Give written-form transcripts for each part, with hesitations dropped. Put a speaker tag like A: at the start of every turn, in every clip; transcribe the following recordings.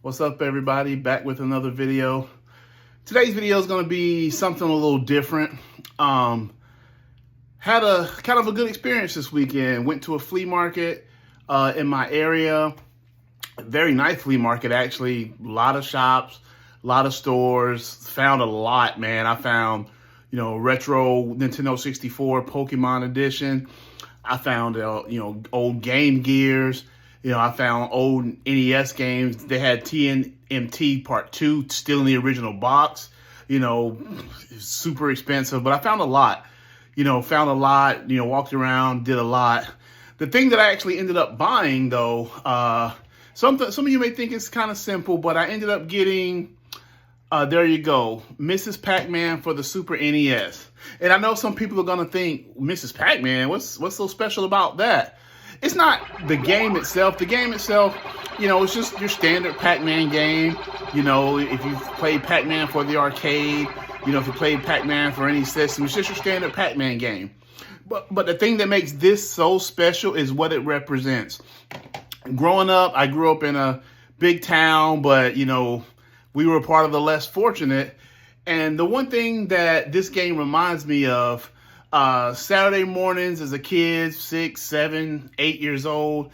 A: What's up, everybody? Back with another video. Today's video is going to be something a little different. Had a kind of a good experience this weekend. Went to a flea market in my area. A very nice flea market, actually. A lot of shops, a lot of stores. Found a lot, man. I found, retro Nintendo 64 Pokemon edition. I found, old Game Gears. I found old NES games. They had TNMT Part 2 still in the original box. Super expensive, but I found a lot. Walked around, did a lot. The thing that I actually ended up buying, though, some of you may think it's kind of simple, but I ended up getting, there you go, Mrs. Pac-Man for the Super NES. And I know some people are going to think, Mrs. Pac-Man, what's so special about that? It's not the game itself. The game itself, it's just your standard Pac-Man game. If you've played Pac-Man for the arcade, if you played Pac-Man for any system, it's just your standard Pac-Man game. But the thing that makes this so special is what it represents. Growing up, I grew up in a big town, but, we were part of the less fortunate. And the one thing that this game reminds me of, Saturday mornings as a kid, 6, 7, 8 years old,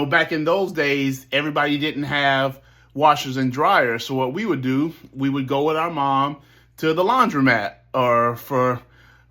A: back in those days, everybody didn't have washers and dryers. So what we would do, we would go with our mom to the laundromat, or for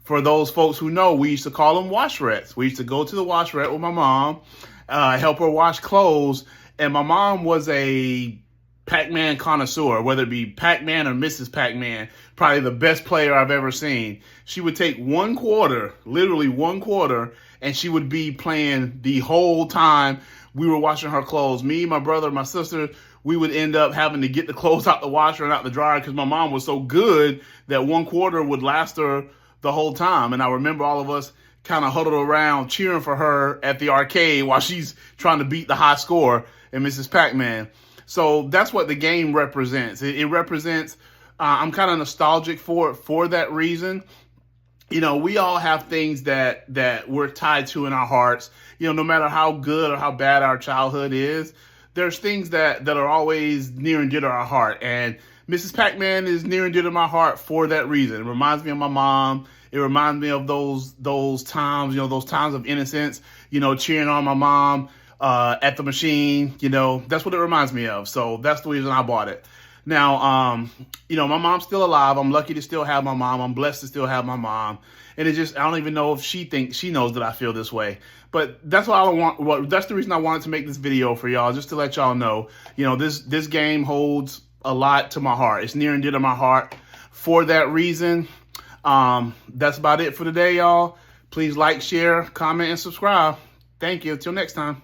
A: those folks who know, we used to call them washerettes. We used to go to the washerette with my mom, help her wash clothes. And my mom was a Pac-Man connoisseur, whether it be Pac-Man or Mrs. Pac-Man, probably the best player I've ever seen. She would take one quarter, literally one quarter, and she would be playing the whole time we were washing her clothes. Me, my brother, my sister, we would end up having to get the clothes out the washer and out the dryer because my mom was so good that one quarter would last her the whole time. And I remember all of us kind of huddled around cheering for her at the arcade while she's trying to beat the high score in Mrs. Pac-Man. So that's what the game represents. It represents, I'm kind of nostalgic for that reason. We all have things that we're tied to in our hearts. No matter how good or how bad our childhood is, there's things that are always near and dear to our heart. And Mrs. Pac-Man is near and dear to my heart for that reason. It reminds me of my mom. It reminds me of those times, those times of innocence, cheering on my mom at the machine. That's what it reminds me of. So that's the reason I bought it. Now, my mom's still alive. I'm lucky to still have my mom. I'm blessed to still have my mom. And I don't even know if she knows that I feel this way. But that's that's the reason I wanted to make this video for y'all, just to let y'all know, this game holds a lot to my heart. It's near and dear to my heart for that reason. That's about it for today, y'all. Please like, share, comment, and subscribe. Thank you. Until next time.